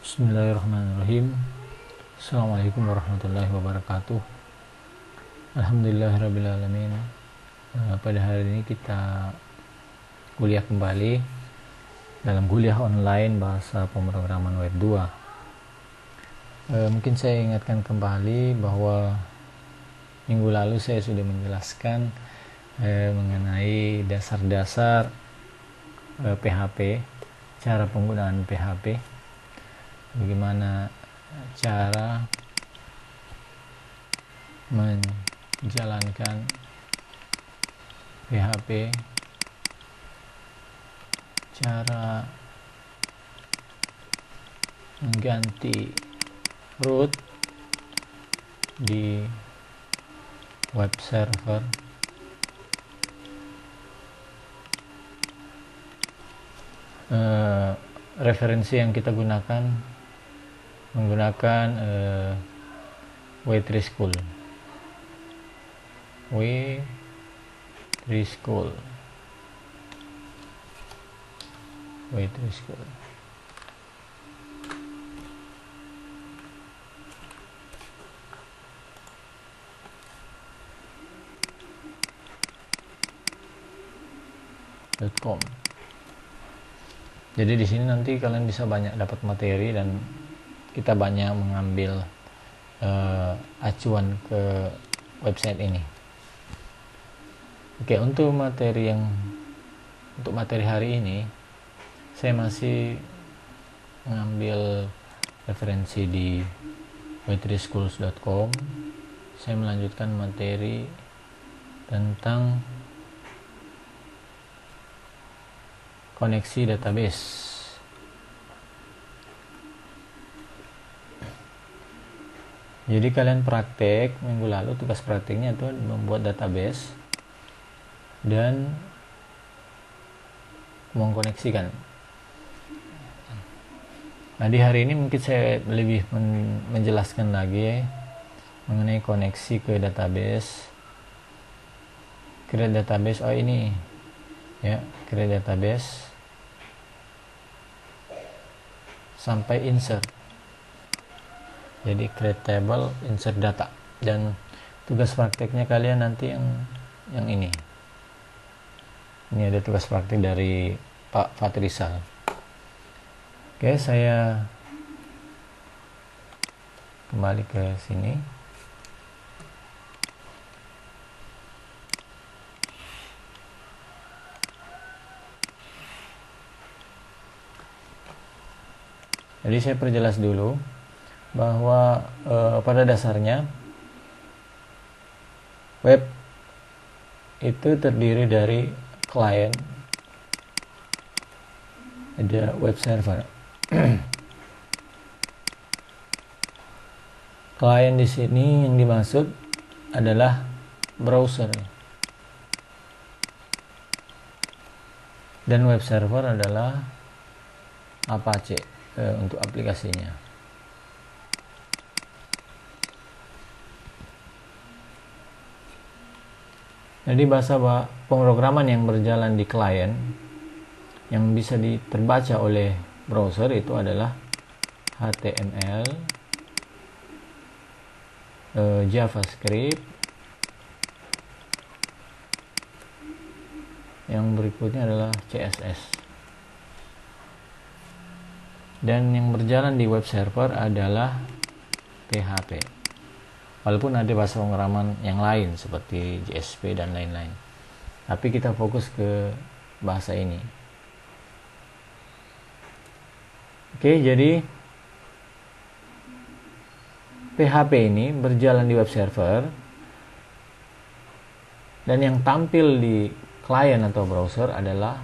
Bismillahirrahmanirrahim. Assalamualaikum warahmatullahi wabarakatuh. Alhamdulillahirrabbilalamin. Pada hari ini kita kuliah kembali dalam kuliah online bahasa pemrograman web 2. Mungkin saya ingatkan kembali bahwa minggu lalu saya sudah menjelaskan mengenai dasar-dasar PHP, cara penggunaan PHP, bagaimana cara menjalankan PHP, cara mengganti root di web server, referensi yang kita gunakan menggunakan W3 School. .com. Jadi di sini nanti kalian bisa banyak dapat materi dan kita banyak mengambil acuan ke website ini. Oke, untuk materi hari ini saya masih mengambil referensi di w3schools.com. Saya melanjutkan materi tentang koneksi database. Jadi kalian praktek minggu lalu, tugas prakteknya itu membuat database dan mengkoneksikan. Nah, di hari ini mungkin saya lebih menjelaskan lagi mengenai koneksi ke database. Create database, ini ya, create database sampai insert. Jadi create table, insert data, dan tugas prakteknya kalian nanti yang ini. Ini ada tugas praktek dari Pak Fatrisal. Oke, saya kembali ke sini. Jadi saya perjelas dulu bahwa pada dasarnya web itu terdiri dari client, ada web server. Client di sini yang dimaksud adalah browser, dan web server adalah Apache untuk aplikasinya. Jadi bahasa pemrograman yang berjalan di klien yang bisa terbaca oleh browser itu adalah HTML, JavaScript, yang berikutnya adalah CSS. Dan yang berjalan di web server adalah PHP. Walaupun ada bahasa pemrograman yang lain seperti JSP dan lain-lain, tapi kita fokus ke bahasa ini. Oke, jadi PHP ini berjalan di web server, dan yang tampil di klien atau browser adalah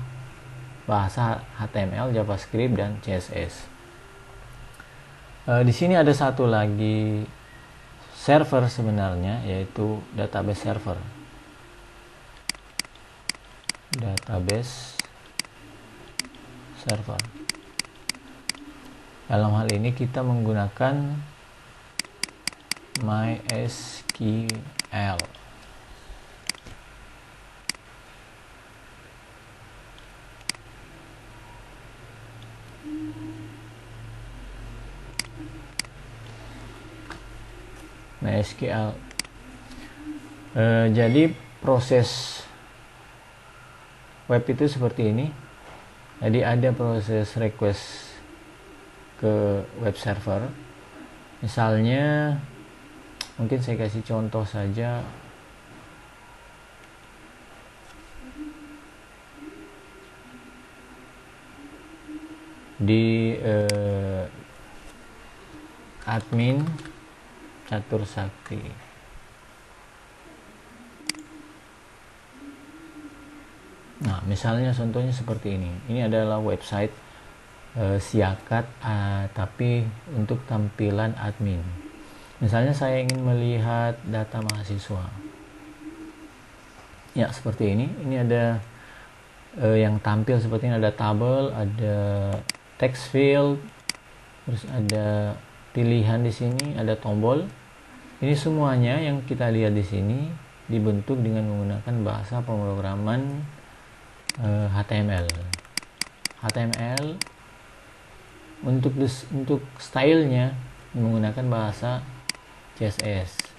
bahasa HTML, JavaScript, dan CSS. Di sini ada satu lagi server sebenarnya, yaitu database server. Dalam hal ini kita menggunakan MySQL. MySQL. Jadi proses web itu seperti ini. Jadi ada proses request ke web server. Misalnya, mungkin saya kasih contoh saja. Di admin Catur Sakti. Nah, misalnya contohnya seperti ini. Ini adalah website Siakat, tapi untuk tampilan admin. Misalnya saya ingin melihat data mahasiswa. Ya, seperti ini. Ini ada yang tampil seperti ini, ada tabel, ada text field, terus ada pilihan di sini, ada tombol. Ini semuanya yang kita lihat di sini dibentuk dengan menggunakan bahasa pemrograman HTML. HTML untuk stylenya menggunakan bahasa CSS.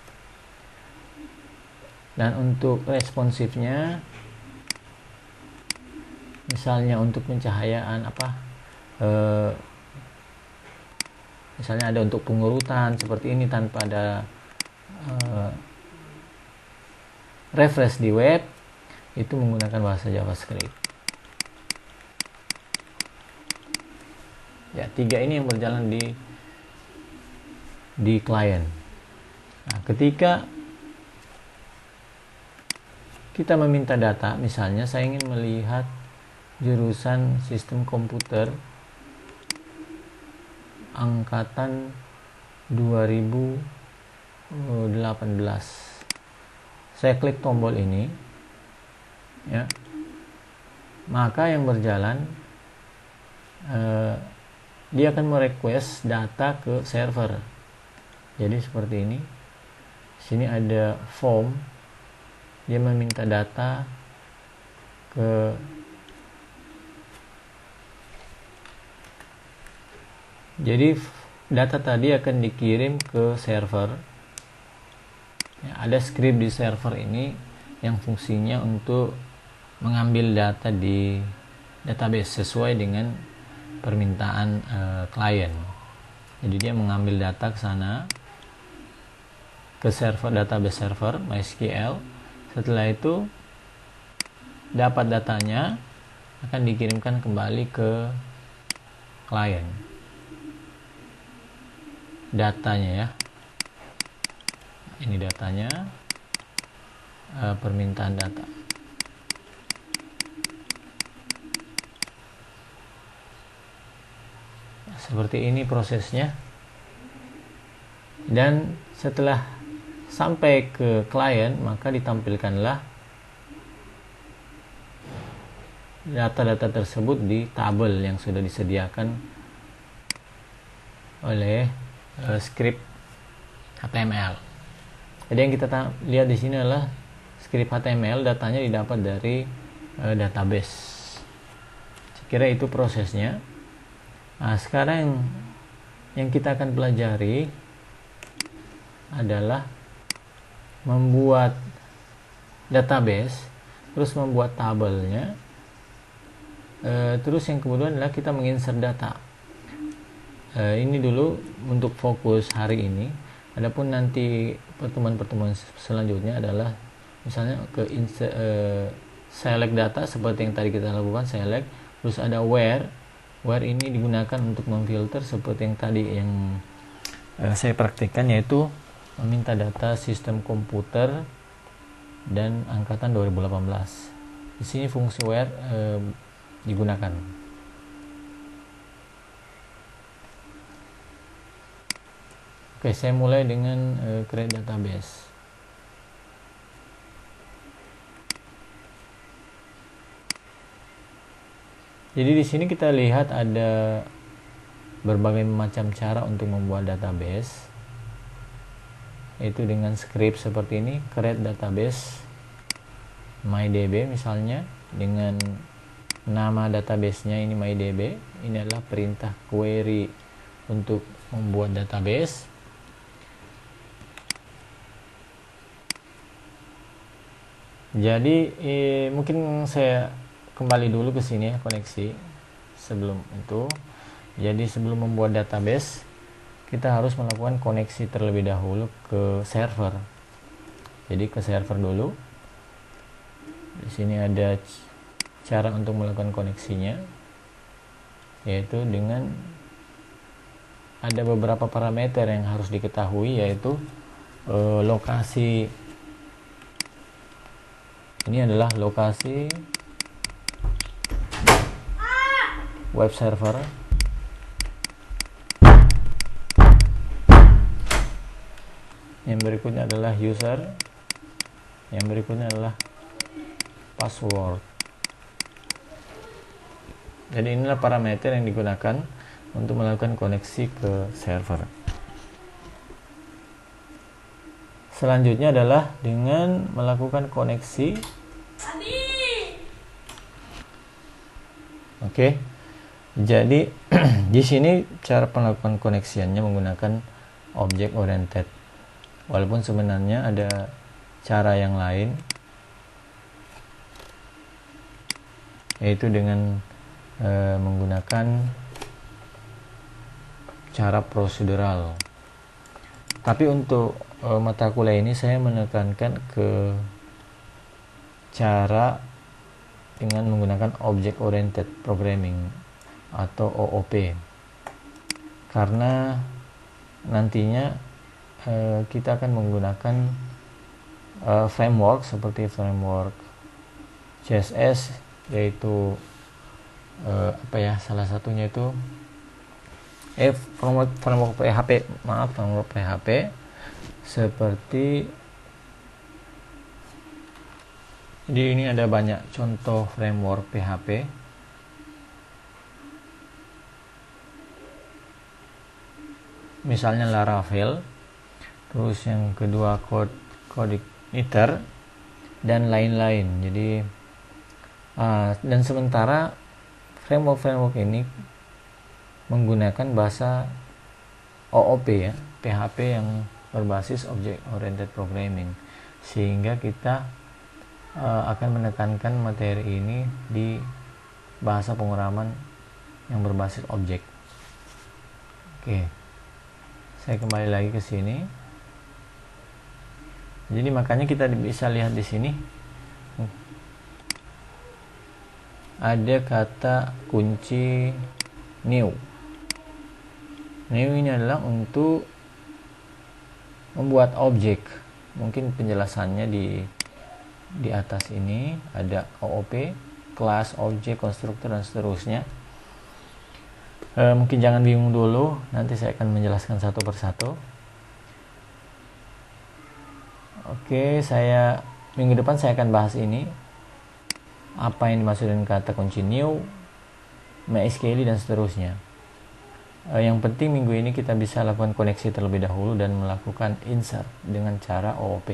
Dan untuk responsifnya, misalnya untuk pencahayaan misalnya ada untuk pengurutan seperti ini tanpa ada refresh di web, itu menggunakan bahasa JavaScript. Ya, 3 ini yang berjalan di klien. Nah, ketika kita meminta data, misalnya saya ingin melihat jurusan sistem komputer angkatan 2018. Saya klik tombol ini, ya, maka yang berjalan dia akan merequest data ke server. Jadi seperti ini. Sini ada form, dia meminta data ke jadi data tadi akan dikirim ke server. Ya, ada script di server ini yang fungsinya untuk mengambil data di database sesuai dengan permintaan klien. Jadi dia mengambil data ke sana, ke server, database server MySQL. Setelah itu dapat datanya akan dikirimkan kembali ke klien. Datanya, ya, ini datanya, permintaan data. Seperti ini prosesnya. Dan setelah sampai ke klien, maka ditampilkanlah data-data tersebut di tabel yang sudah disediakan oleh script HTML. Jadi yang kita lihat di sini adalah script HTML, datanya didapat dari database. Saya kira itu prosesnya. Nah, sekarang yang kita akan pelajari adalah membuat database, terus membuat tabelnya, terus yang kemudian adalah kita menginsert data. Ini dulu untuk fokus hari ini. Adapun nanti pertemuan-pertemuan selanjutnya adalah misalnya ke select data seperti yang tadi kita lakukan, select, terus ada where ini digunakan untuk memfilter seperti yang tadi yang saya praktikkan, yaitu meminta data sistem komputer dan angkatan 2018. Di sini fungsi where digunakan. Oke, saya mulai dengan create database. Jadi di sini kita lihat ada berbagai macam cara untuk membuat database, yaitu dengan script seperti ini, create database MyDB misalnya, dengan nama databasenya ini MyDB. Ini adalah perintah query untuk membuat database. Jadi mungkin saya kembali dulu ke sini ya, koneksi. Sebelum itu, jadi sebelum membuat database, kita harus melakukan koneksi terlebih dahulu ke server. Jadi ke server dulu. Di sini ada cara untuk melakukan koneksinya, yaitu dengan ada beberapa parameter yang harus diketahui, yaitu lokasi. Ini adalah lokasi web server. Yang berikutnya adalah user. Yang berikutnya adalah password. Jadi inilah parameter yang digunakan untuk melakukan koneksi ke server. Selanjutnya adalah dengan melakukan koneksi. Oke. Jadi di sini cara melakukan koneksiannya menggunakan object oriented. Walaupun sebenarnya ada cara yang lain, yaitu dengan menggunakan cara prosedural. Tapi untuk mata kuliah ini saya menekankan ke cara dengan menggunakan object oriented programming atau OOP, karena nantinya kita akan menggunakan framework seperti framework CSS, yaitu salah satunya itu framework PHP seperti. Jadi ini ada banyak contoh framework PHP. Misalnya Laravel, terus yang kedua CodeIgniter dan lain-lain. Jadi dan sementara framework ini menggunakan bahasa OOP ya, PHP yang berbasis Object Oriented Programming, sehingga kita akan menekankan materi ini di bahasa pemrograman yang berbasis objek. Oke, saya kembali lagi ke sini. Jadi makanya kita bisa lihat di sini ada kata kunci new. New ini adalah untuk membuat objek. Mungkin penjelasannya di atas ini ada OOP, kelas, objek, konstruktor, dan seterusnya. Mungkin jangan bingung dulu, nanti saya akan menjelaskan satu persatu. Oke, minggu depan saya akan bahas ini, apa yang dimaksud dengan kata kunci new, MySQL, dan seterusnya. Yang penting minggu ini kita bisa lakukan koneksi terlebih dahulu dan melakukan insert dengan cara OOP.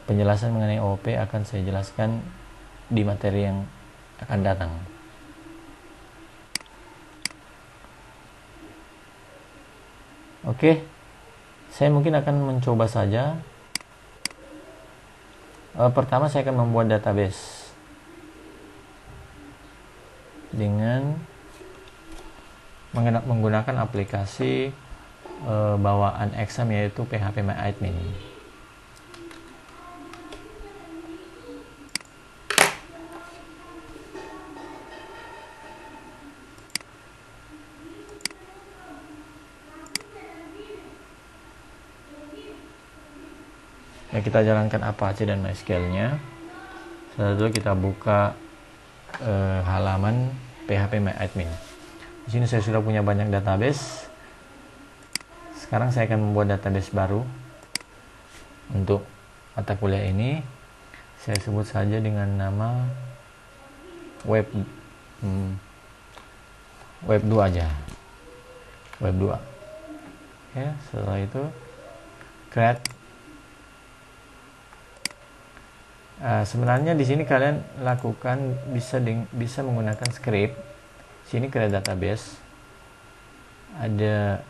Penjelasan mengenai OOP akan saya jelaskan di materi yang akan datang. Oke, saya mungkin akan mencoba saja. Pertama saya akan membuat database dengan menggunakan aplikasi bawaan exam, yaitu PHPMyAdmin. Ya, kita jalankan Apache dan MySQL-nya. Setelah itu kita buka halaman PHPMyAdmin. Di sini saya sudah punya banyak database. Sekarang saya akan membuat database baru untuk mata kuliah ini. Saya sebut saja dengan nama web 2 aja. Web 2. Ya, setelah itu create. Sebenarnya di sini kalian lakukan bisa menggunakan script. Sini create database. Ada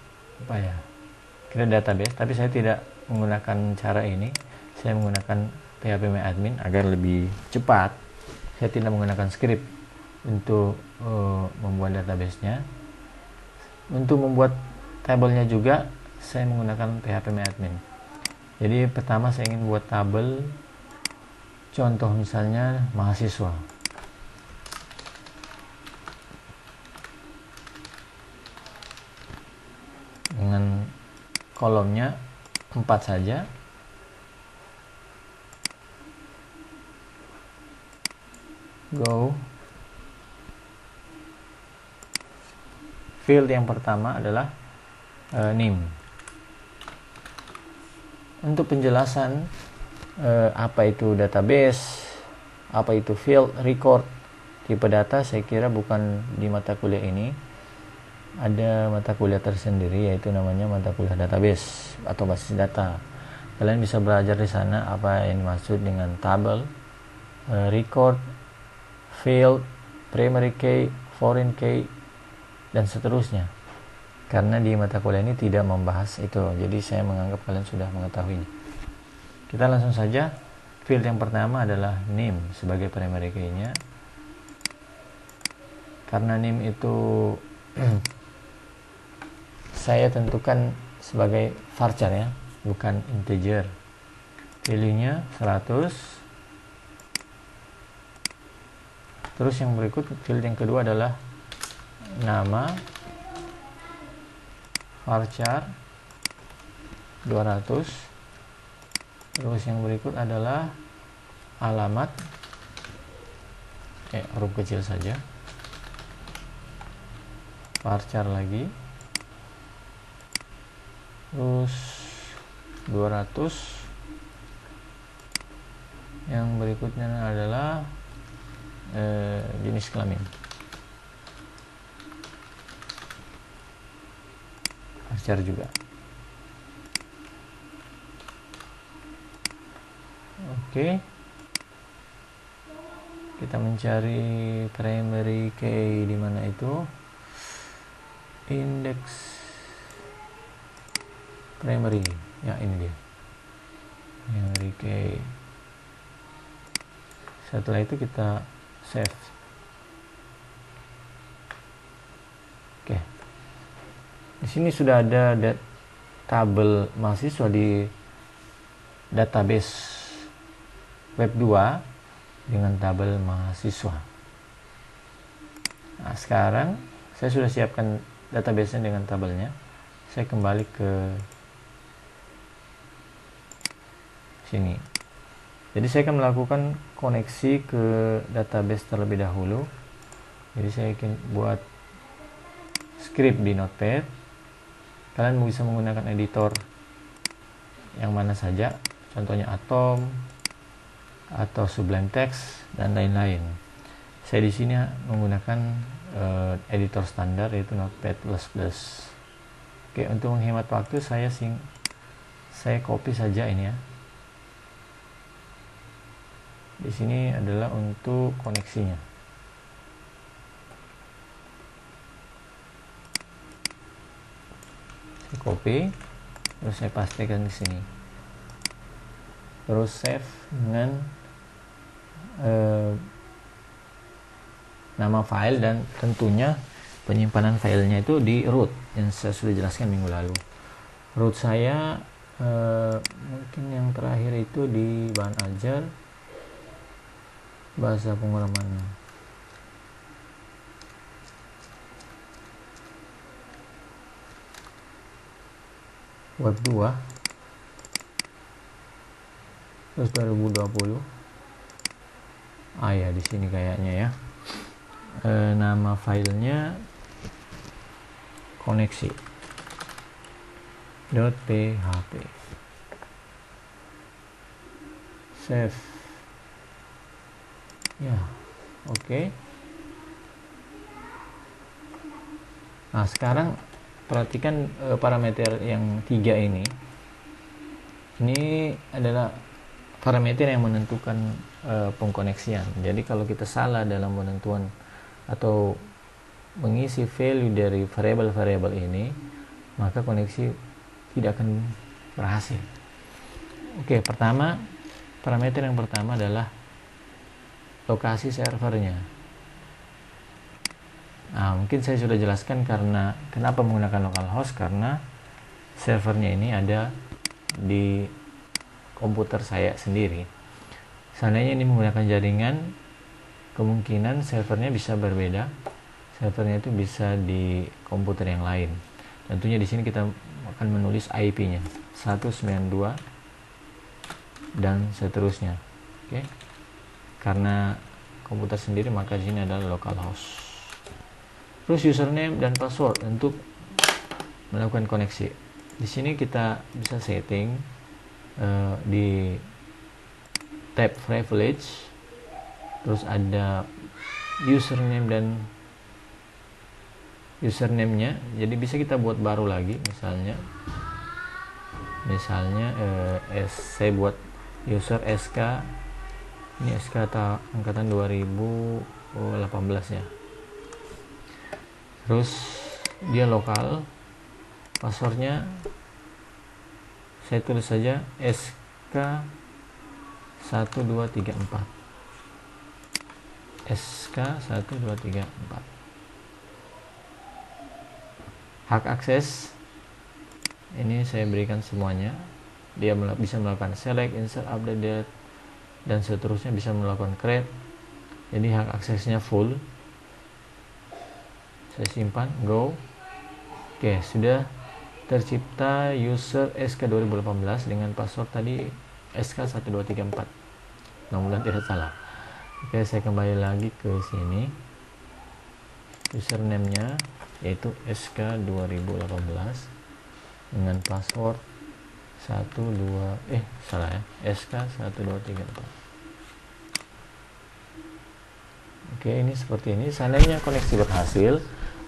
create database, tapi saya tidak menggunakan cara ini. Saya menggunakan phpMyAdmin agar lebih cepat. Saya tidak menggunakan script untuk membuat database-nya. Untuk membuat tabelnya juga saya menggunakan phpMyAdmin. Jadi pertama saya ingin buat tabel, contoh misalnya mahasiswa. Dengan kolomnya 4 saja. Go. Field yang pertama adalah name. Untuk penjelasan apa itu database, apa itu field, record, tipe data, saya kira bukan di mata kuliah ini. Ada mata kuliah tersendiri yaitu namanya mata kuliah database atau basis data. Kalian bisa belajar di sana apa yang dimaksud dengan tabel, record, field, primary key, foreign key, dan seterusnya. Karena di mata kuliah ini tidak membahas itu, jadi saya menganggap kalian sudah mengetahuinya. Kita langsung saja. Field yang pertama adalah name sebagai primary key-nya. Karena name itu saya tentukan sebagai varchar ya, bukan integer. Value-nya 100. Terus yang berikut, field yang kedua adalah nama, varchar 200. Terus yang berikut adalah alamat, huruf kecil saja, varchar lagi, terus 200. Yang berikutnya adalah jenis kelamin, varchar juga. Oke, kita mencari primary key di mana itu, index primary ya, ini dia primary key. Setelah itu kita save. Oke, di sini sudah ada tabel mahasiswa di database web 2 dengan tabel mahasiswa. Nah, sekarang saya sudah siapkan database-nya dengan tabelnya. Saya kembali ke sini. Jadi saya akan melakukan koneksi ke database terlebih dahulu. Jadi saya akan buat script di Notepad. Kalian bisa menggunakan editor yang mana saja, contohnya Atom atau Sublime Text dan lain-lain. Saya di sini menggunakan editor standar yaitu Notepad++. Oke, untuk menghemat waktu saya copy saja ini ya. Di sini adalah untuk koneksinya. Saya copy, terus saya pastikan di sini. Terus save dengan nama file, dan tentunya penyimpanan filenya itu di root yang saya sudah jelaskan minggu lalu. Root saya mungkin yang terakhir itu di bahan ajar bahasa pemrograman web 2 terus 2020. Ya di sini kayaknya ya. Nama filenya koneksi .php. Save ya. Oke. Nah sekarang perhatikan parameter yang 3 ini adalah parameter yang menentukan pengkoneksian. Jadi kalau kita salah dalam penentuan atau mengisi value dari variabel-variabel ini, maka koneksi tidak akan berhasil. Oke, pertama parameter yang pertama adalah lokasi servernya. Nah, mungkin saya sudah jelaskan karena kenapa menggunakan localhost, karena servernya ini ada di komputer saya sendiri. Seandainya ini menggunakan jaringan, kemungkinan servernya bisa berbeda. Servernya itu bisa di komputer yang lain. Tentunya di sini kita akan menulis IP-nya 192 dan seterusnya. Oke. Karena komputer sendiri, maka di sini adalah localhost. Terus username dan password untuk melakukan koneksi. Di sini kita bisa setting di tab privilege, terus ada username dan username-nya. Jadi bisa kita buat baru lagi, misalnya saya buat user SK, ini SK angkatan 2018 ya. Terus dia lokal, passwordnya saya tulis saja SK 1234, SK 1234. Hak akses ini saya berikan semuanya. Dia bisa melakukan select, insert, update, dan seterusnya, bisa melakukan create. Jadi hak aksesnya full. Saya simpan, go. Oke, sudah tercipta user SK 2018 dengan password tadi SK 1234. Mudah-mudahan tidak salah. Oke, saya kembali lagi ke sini. Username-nya yaitu SK 2018 dengan password SK 1234. Oke, ini seperti ini. Seandainya koneksi berhasil,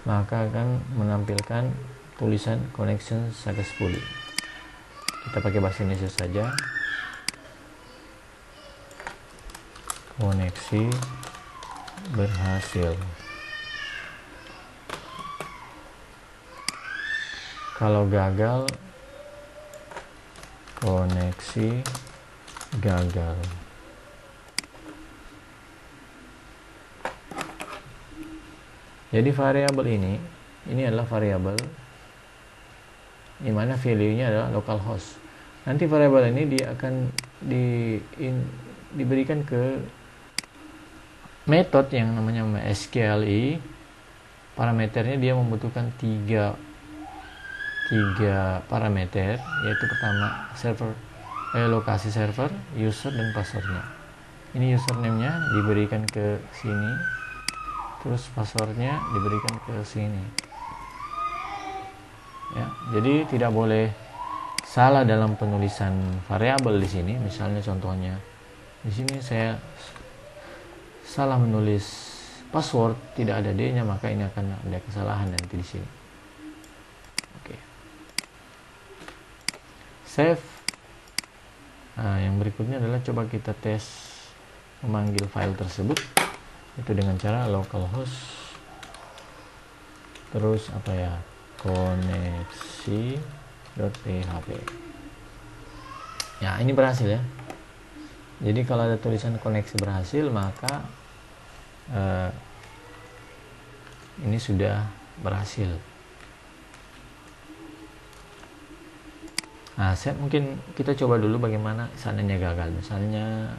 maka akan menampilkan tulisan connection successfully. Kita pakai bahasa Indonesia saja. Koneksi berhasil. Kalau gagal, koneksi gagal. Jadi variabel ini adalah variabel di mana value-nya adalah localhost. Nanti variabel ini dia akan diberikan ke metode yang namanya SQLi. Parameternya dia membutuhkan tiga parameter, yaitu pertama lokasi server, user, dan passwordnya. Ini username-nya diberikan ke sini, terus passwordnya diberikan ke sini. Ya, jadi tidak boleh salah dalam penulisan variabel di sini. Misalnya contohnya di sini saya salah menulis password, tidak ada D-nya, maka ini akan ada kesalahan nanti di sini. Oke. Save. Nah, yang berikutnya adalah coba kita tes memanggil file tersebut, itu dengan cara localhost terus koneksi.php. Ya, ini berhasil ya. Jadi kalau ada tulisan koneksi berhasil, maka ini sudah berhasil. Nah, mungkin kita coba dulu bagaimana seandainya gagal. Misalnya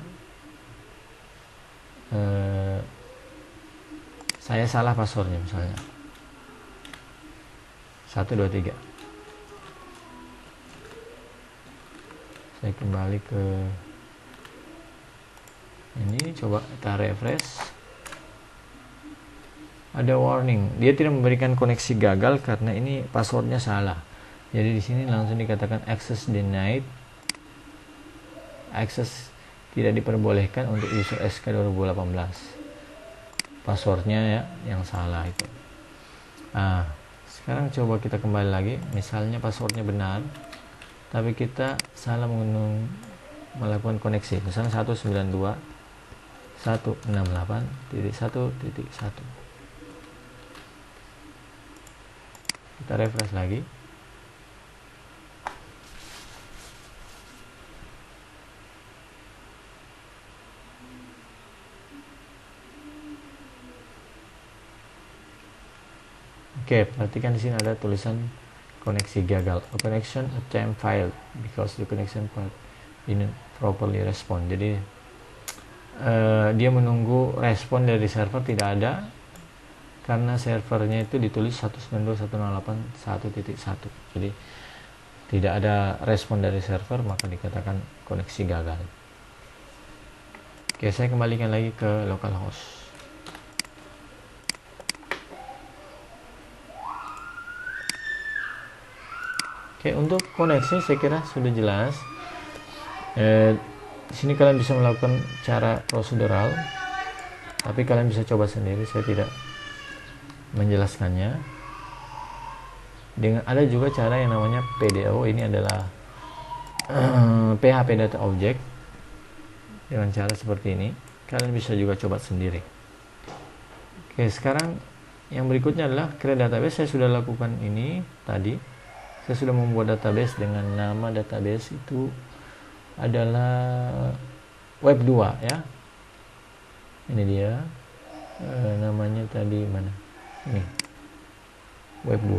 saya salah passwordnya, misalnya 123. Saya kembali ke ini, coba kita refresh. Ada warning, dia tidak memberikan koneksi gagal karena ini passwordnya salah. Jadi di sini langsung dikatakan access denied, akses tidak diperbolehkan untuk user SK 2018. Passwordnya ya yang salah itu. Nah, sekarang coba kita kembali lagi. Misalnya passwordnya benar, tapi kita salah melakukan koneksi. Misalnya 192.168.1.1. Kita refresh lagi. Oke, perhatikan di sini ada tulisan koneksi gagal. A connection attempt failed because the connection part didn't properly respond. Jadi dia menunggu respon dari server tidak ada karena servernya itu ditulis 192.168.1.1. Jadi tidak ada respon dari server, maka dikatakan koneksi gagal. Oke, saya kembalikan lagi ke localhost. Oke, untuk koneksi saya kira sudah jelas. Di sini kalian bisa melakukan cara prosedural, tapi kalian bisa coba sendiri, saya tidak menjelaskannya. Dengan ada juga cara yang namanya PDO, ini adalah PHP Data Object. Dengan cara seperti ini, kalian bisa juga coba sendiri. Oke, sekarang yang berikutnya adalah create database. Saya sudah lakukan ini tadi. Saya sudah membuat database dengan nama database itu adalah web2 ya. Ini dia. Namanya tadi mana? Ini. Web2.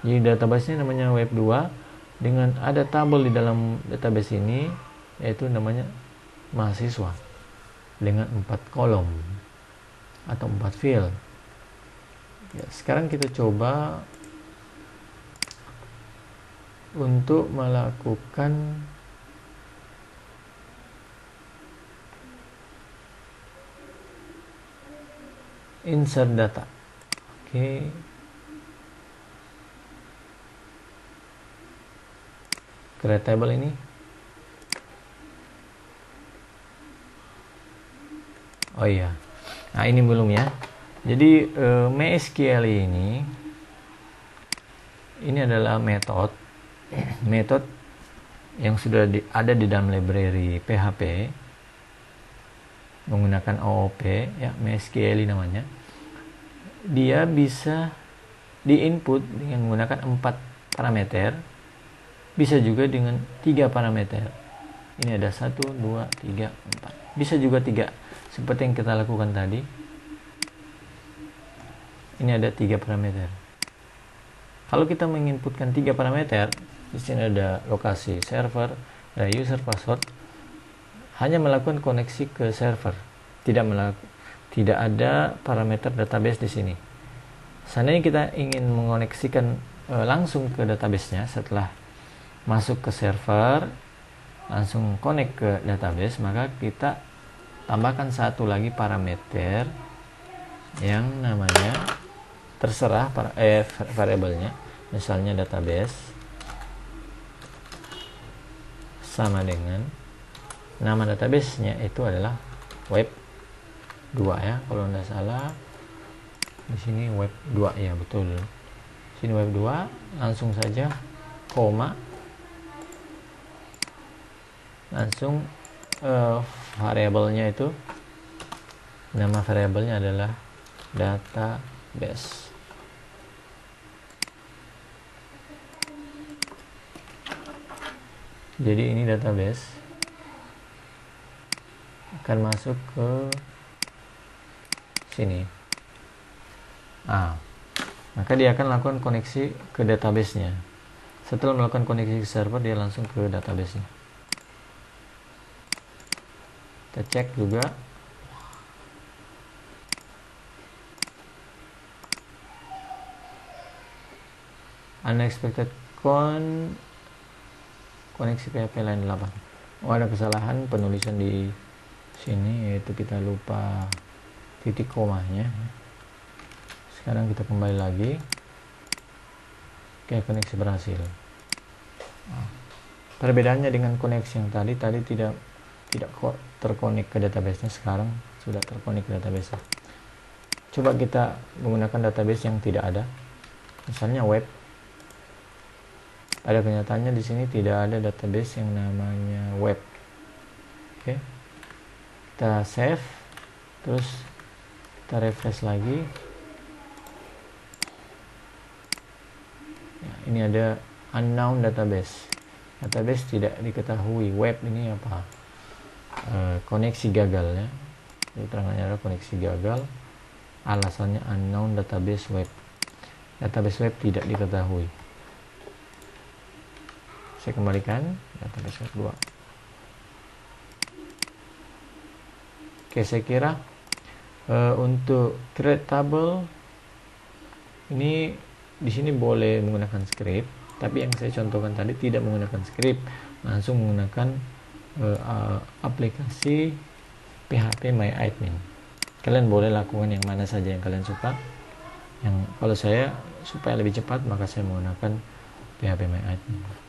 Jadi database-nya namanya web2 dengan ada tabel di dalam database ini yaitu namanya mahasiswa dengan 4 kolom atau 4 field. Ya, sekarang kita coba untuk melakukan insert data. Oke. Create table ini. Oh iya. Nah, ini belum ya. Jadi MySQL ini adalah metode yang sudah ada di dalam library PHP menggunakan OOP ya, MySQL namanya. Dia bisa diinput dengan menggunakan 4 parameter, bisa juga dengan 3 parameter. Ini ada 1, 2, 3, 4. Bisa juga 3 seperti yang kita lakukan tadi. Ini ada 3 parameter. Kalau kita menginputkan 3 parameter, di sini ada lokasi server, ada user password, hanya melakukan koneksi ke server, tidak ada parameter database di sini. Seandainya kita ingin mengoneksikan langsung ke database-nya setelah masuk ke server, langsung connect ke database, maka kita tambahkan satu lagi parameter yang namanya terserah variabelnya, misalnya database sama dengan nama database-nya itu adalah web 2 ya, kalau tidak salah di sini web 2 ya, betul. Sini web 2, langsung saja koma, langsung variabelnya itu, nama variabelnya adalah database. Jadi ini database akan masuk ke sini. Maka dia akan lakukan koneksi ke database-nya. Setelah melakukan koneksi ke server, dia langsung ke database-nya. Kita cek juga. Unexpected koneksi PHP line 8. Oh, ada kesalahan penulisan di sini, yaitu kita lupa titik komanya. Sekarang kita kembali lagi. Oke, koneksi berhasil. Perbedaannya dengan koneksi yang tadi tidak terkonek ke database-nya, sekarang sudah terkonek ke database. Coba kita menggunakan database yang tidak ada, misalnya web. Pada kenyataannya di sini tidak ada database yang namanya web. Oke, kita save, terus kita refresh lagi. Ya, ini ada unknown database. Database tidak diketahui. Web ini apa? Koneksi gagal ya. Jadi terangannya adalah koneksi gagal. Alasannya unknown database web. database web tidak diketahui. Saya kembalikan database web 2. Oke, saya kira untuk create table ini di sini boleh menggunakan script, tapi yang saya contohkan tadi tidak menggunakan script, langsung menggunakan aplikasi PHP MyAdmin. Kalian boleh lakukan yang mana saja yang kalian suka. Yang kalau saya supaya lebih cepat maka saya menggunakan PHP MyAdmin.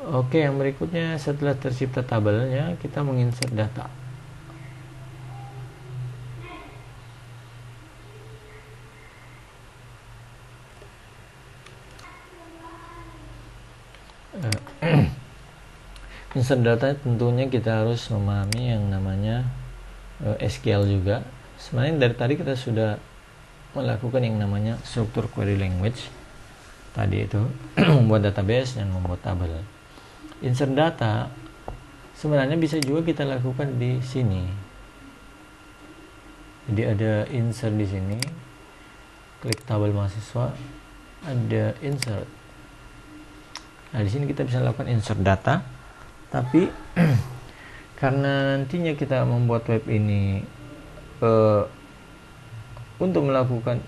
Oke, yang berikutnya setelah tercipta tabelnya kita menginsert data. Insert data tentunya kita harus memahami yang namanya SQL juga. Sebenarnya dari tadi kita sudah melakukan yang namanya struktur query language tadi itu membuat database dan membuat tabel. Insert data sebenarnya bisa juga kita lakukan di sini. Jadi ada insert di sini, klik tabel mahasiswa, ada insert. Nah, di sini kita bisa lakukan insert data, tapi karena nantinya kita membuat web ini untuk melakukan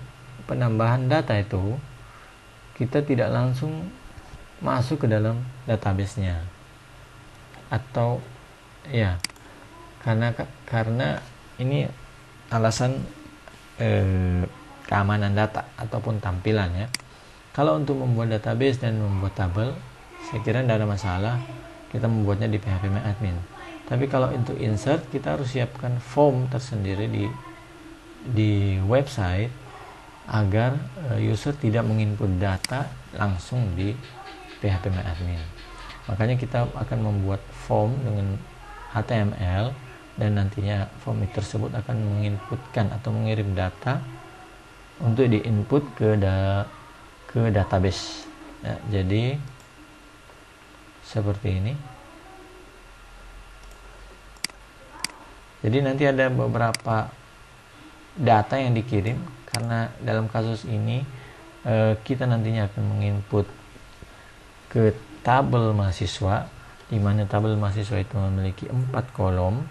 penambahan data itu, kita tidak langsung masuk ke dalam database-nya, atau ya karena ini alasan keamanan data ataupun tampilan ya. Kalau untuk membuat database dan membuat tabel, saya kira tidak ada masalah kita membuatnya di PHP MyAdmin. Tapi kalau untuk insert, kita harus siapkan form tersendiri di website agar user tidak menginput data langsung di PHP MyAdmin. Makanya kita akan membuat form dengan HTML dan nantinya form tersebut akan menginputkan atau mengirim data untuk diinput ke database. Ya, jadi seperti ini. Jadi nanti ada beberapa data yang dikirim, karena dalam kasus ini kita nantinya akan menginput ke tabel mahasiswa, di mana tabel mahasiswa itu memiliki 4 kolom,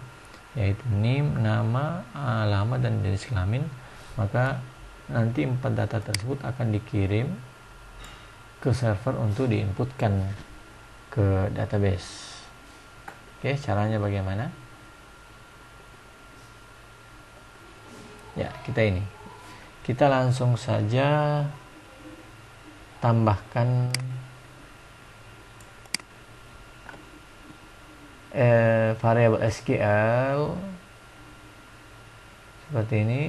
yaitu NIM, nama, alamat, dan jenis kelamin. Maka nanti 4 data tersebut akan dikirim ke server untuk diinputkan ke database. Oke, caranya bagaimana? Ya, kita langsung saja tambahkan variabel SQL seperti ini.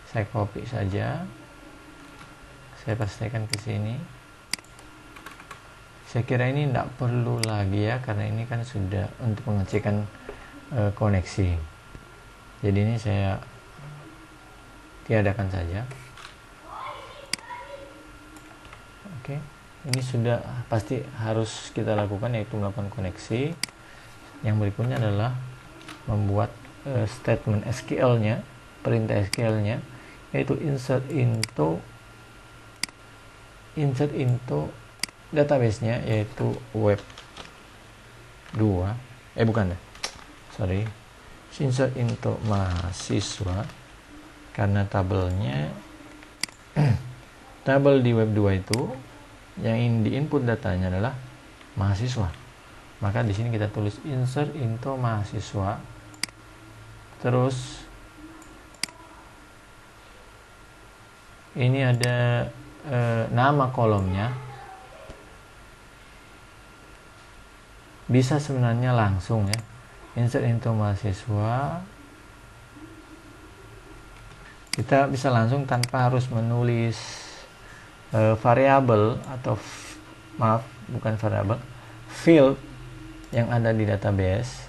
Saya copy saja, saya pastikan ke sini. Saya kira ini tidak perlu lagi ya, karena ini kan sudah untuk pengecekan koneksi. Jadi ini saya tiadakan saja. Oke, ini sudah pasti harus kita lakukan, yaitu melakukan koneksi. Yang berikutnya adalah membuat statement SQL-nya, perintah SQL-nya, yaitu insert into database-nya, yaitu web 2. Insert into mahasiswa, karena tabelnya tabel di web 2 itu yang diinput datanya adalah mahasiswa. Maka di sini kita tulis insert into mahasiswa. Terus ini ada nama kolomnya. Bisa sebenarnya langsung ya, insert into mahasiswa. Kita bisa langsung tanpa harus menulis variabel atau field yang ada di database.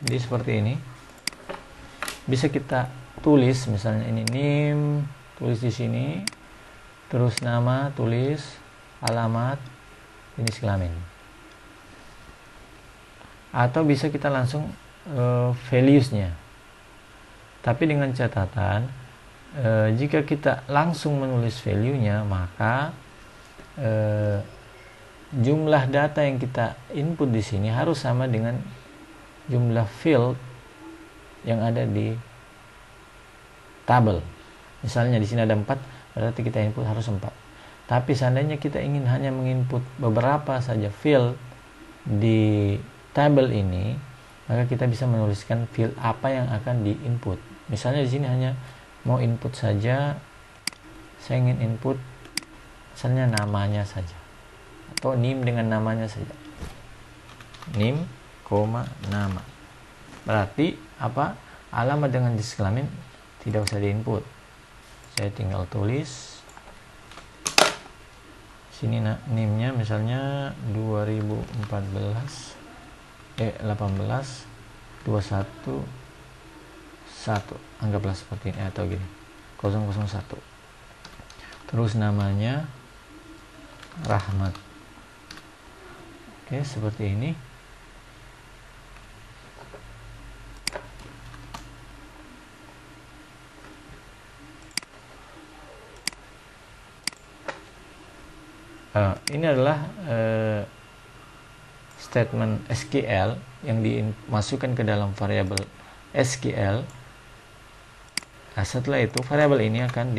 Jadi seperti ini. Bisa kita tulis, misalnya ini NIM, tulis di sini, terus nama, tulis, alamat, jenis kelamin. Atau bisa kita langsung values-nya. Tapi dengan catatan, jika kita langsung menulis value-nya, maka jumlah data yang kita input di sini harus sama dengan jumlah field yang ada di tabel. Misalnya di sini ada 4, berarti kita input harus 4. Tapi seandainya kita ingin hanya menginput beberapa saja field di tabel ini, maka kita bisa menuliskan field apa yang akan diinput. Misalnya di sini hanya mau input saja, saya ingin input misalnya namanya saja, atau NIM dengan namanya saja. NIM, nama. Berarti apa? Alamat dengan jenis kelamin tidak usah diinput. Saya tinggal tulis sini NIM-nya misalnya 18 21 1, anggaplah seperti ini atau gini 001. Terus namanya Rahmat. Oke, seperti ini. Ini adalah statement SQL yang dimasukkan ke dalam variabel SQL. Nah, setelah itu variabel ini akan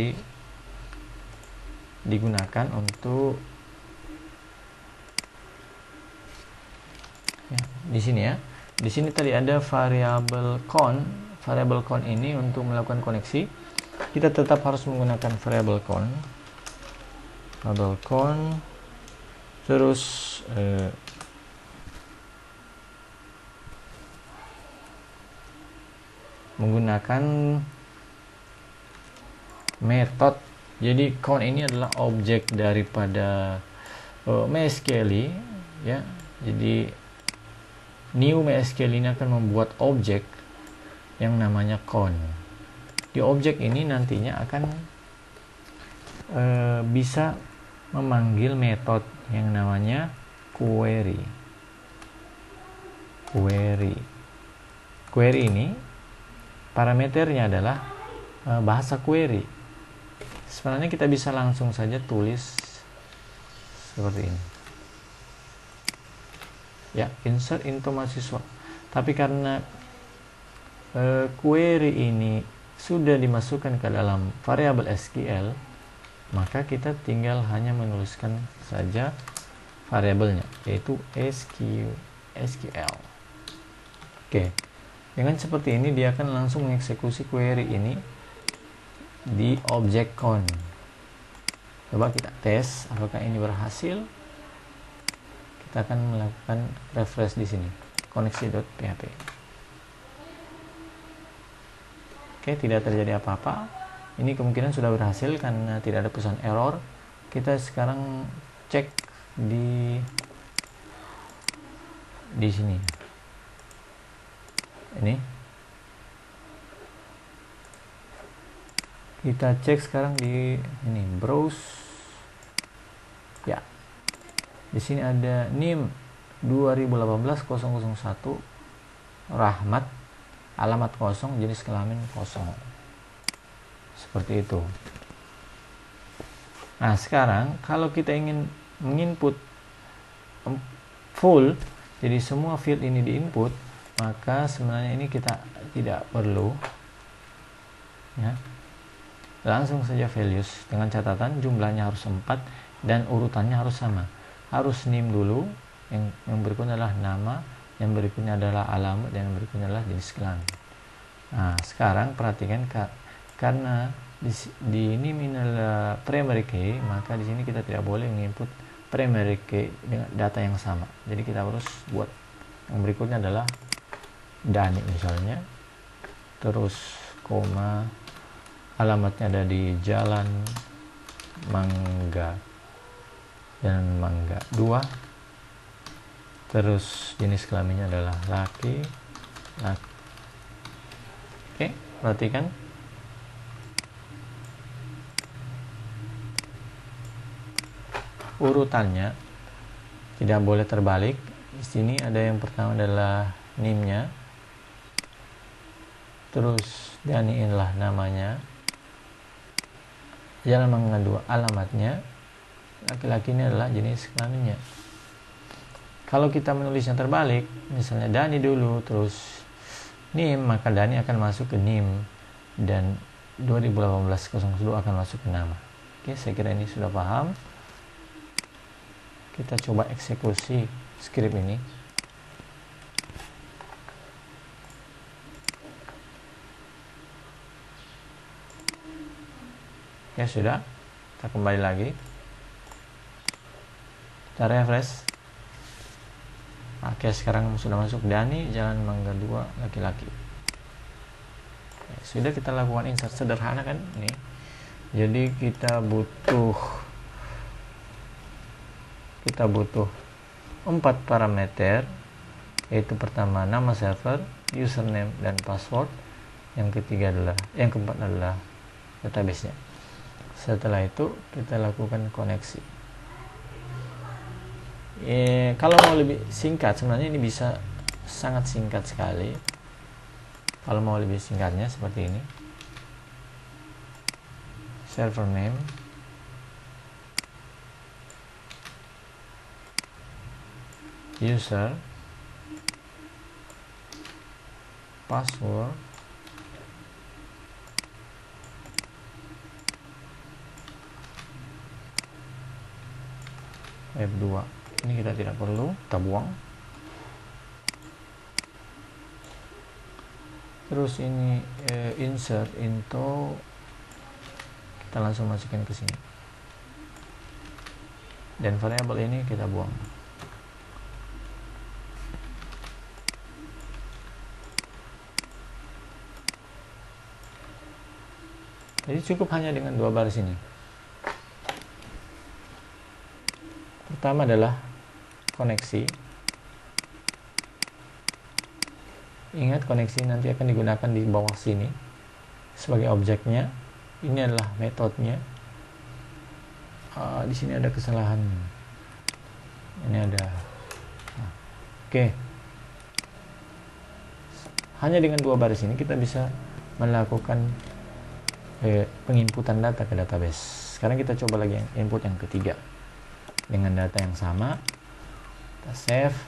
digunakan untuk di sini ya. Di sini tadi ada variabel count. Variabel count ini untuk melakukan koneksi, kita tetap harus menggunakan variabel count. Variabel count, terus menggunakan metode. Jadi count ini adalah objek daripada MySQL ya. Jadi new MySQL ini akan membuat objek yang namanya count. Di objek ini nantinya akan bisa memanggil metode yang namanya query. Query ini parameternya adalah bahasa query. Sebenarnya kita bisa langsung saja tulis seperti ini. Ya, insert into mahasiswa. Tapi karena query ini sudah dimasukkan ke dalam variabel SQL, maka kita tinggal hanya menuliskan saja variabelnya, yaitu SQL. Oke. Dengan seperti ini dia akan langsung mengeksekusi query ini di objek count. Coba kita tes apakah ini berhasil. Kita akan melakukan refresh di sini, koneksi.php. Oke, tidak terjadi apa-apa. Ini kemungkinan sudah berhasil karena tidak ada pesan error. Kita sekarang cek di sini. Ini kita cek sekarang di ini browse. Ya, di sini ada NIM 2018-001 Rahmat, alamat kosong, jenis kelamin kosong. Seperti itu. Nah, sekarang kalau kita ingin menginput full, jadi semua field ini diinput, maka sebenarnya ini kita tidak perlu ya. Langsung saja values dengan catatan jumlahnya harus 4 dan urutannya harus sama. Harus NIM dulu, yang berikutnya adalah nama, yang berikutnya adalah alamat, dan yang berikutnya adalah jenis kelamin. Nah, sekarang perhatikan karena di NIM ini adalah primary key, maka di sini kita tidak boleh menginput primary key dengan data yang sama. Jadi kita harus buat yang berikutnya adalah Dani misalnya, terus koma, alamatnya ada di Jalan Mangga dan Mangga 2, terus jenis kelaminnya adalah laki, Nah, oke, perhatikan. Urutannya tidak boleh terbalik. Di sini ada yang pertama adalah NIM-nya. Terus Dani inilah namanya. Jalan mengandung alamatnya. Laki-laki ini adalah jenis kelaminnya. Kalau kita menulisnya terbalik, misalnya Dani dulu, terus NIM, maka Dani akan masuk ke NIM dan 2018-02 akan masuk ke nama. Oke, saya kira ini sudah paham. Kita coba eksekusi script ini. Ya sudah, kita kembali lagi, kita refresh. Oke, sekarang sudah masuk Dani, Jalan Mangga 2, laki-laki. Sudah kita lakukan insert sederhana kan ini. Jadi kita butuh 4 parameter, yaitu pertama nama server, username dan password. Yang keempat adalah database-nya. Setelah itu kita lakukan koneksi. Kalau mau lebih singkat, sebenarnya ini bisa sangat singkat sekali. Kalau mau lebih singkatnya seperti ini, server name, user, password, web2. Ini kita tidak perlu, kita buang. Terus ini insert into, kita langsung masukin ke sini. Dan variabel ini kita buang. Jadi cukup hanya dengan 2 baris ini. Pertama adalah koneksi. Ingat, koneksi nanti akan digunakan di bawah sini sebagai objeknya. Ini adalah metodenya. Di sini ada kesalahan. Ini ada. Oke. Hanya dengan 2 baris ini kita bisa melakukan penginputan data ke database. Sekarang kita coba lagi input yang ketiga dengan data yang sama. Kita save,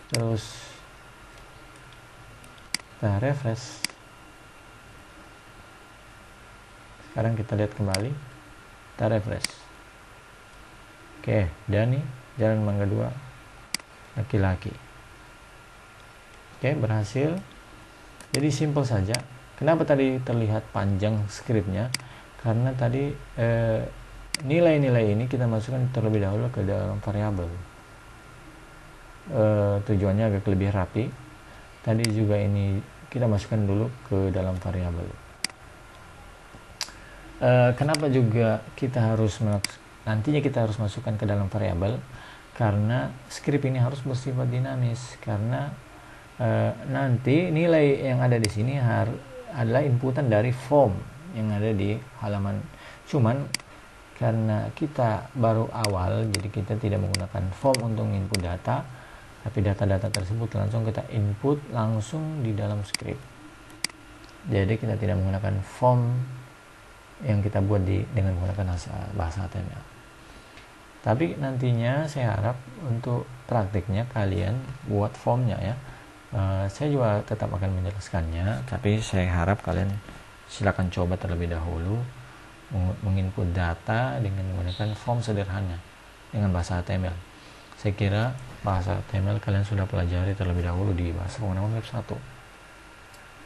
terus kita refresh. Sekarang kita lihat kembali, kita refresh. Oke, Dani, Jalan Mangga 2, laki-laki. Oke, berhasil. Jadi simple saja. Kenapa tadi terlihat panjang skripnya? Karena tadi nilai-nilai ini kita masukkan terlebih dahulu ke dalam variabel. Tujuannya agak lebih rapi. Tadi juga ini kita masukkan dulu ke dalam variabel. Kenapa juga kita harus nantinya kita harus masukkan ke dalam variabel? Karena skrip ini harus bersifat dinamis. Karena nanti nilai yang ada di sini adalah inputan dari form yang ada di halaman. Cuman karena kita baru awal, jadi kita tidak menggunakan form untuk input data, tapi data-data tersebut langsung kita input langsung di dalam script. Jadi kita tidak menggunakan form yang kita buat dengan menggunakan bahasa HTML. Tapi nantinya saya harap untuk praktiknya kalian buat formnya ya. Saya juga tetap akan menjelaskannya, tapi saya harap kalian silakan coba terlebih dahulu menginput data dengan menggunakan form sederhana dengan bahasa HTML. Saya kira bahasa HTML kalian sudah pelajari terlebih dahulu di bahasa penggunaan web 1.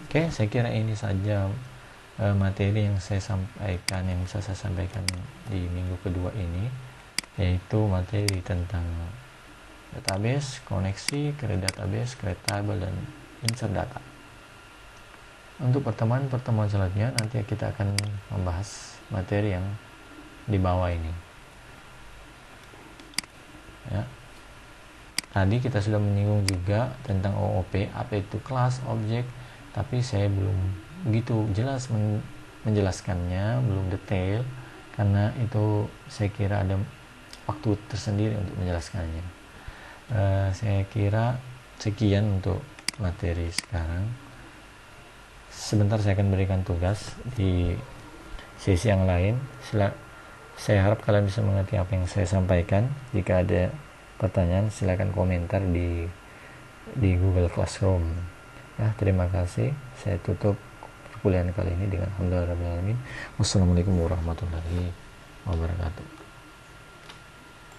Oke, saya kira ini saja materi yang saya sampaikan, yang bisa saya sampaikan di minggu kedua ini, yaitu materi tentang database, koneksi, create database, create table, dan insert data. Untuk pertemuan selanjutnya nanti kita akan membahas materi yang di bawah ini. Ya. tadi kita sudah menyinggung juga tentang OOP, apa itu kelas objek, tapi saya belum begitu jelas menjelaskannya, belum detail, karena itu saya kira ada waktu tersendiri untuk menjelaskannya. Saya kira sekian untuk materi sekarang. Sebentar saya akan berikan tugas di sesi yang lain. Saya harap kalian bisa mengerti apa yang saya sampaikan. Jika ada pertanyaan silakan komentar di Google Classroom. Ya, terima kasih. Saya tutup perkuliahan kali ini dengan alhamdulillahirabbil alamin. Wassalamualaikum warahmatullahi wabarakatuh.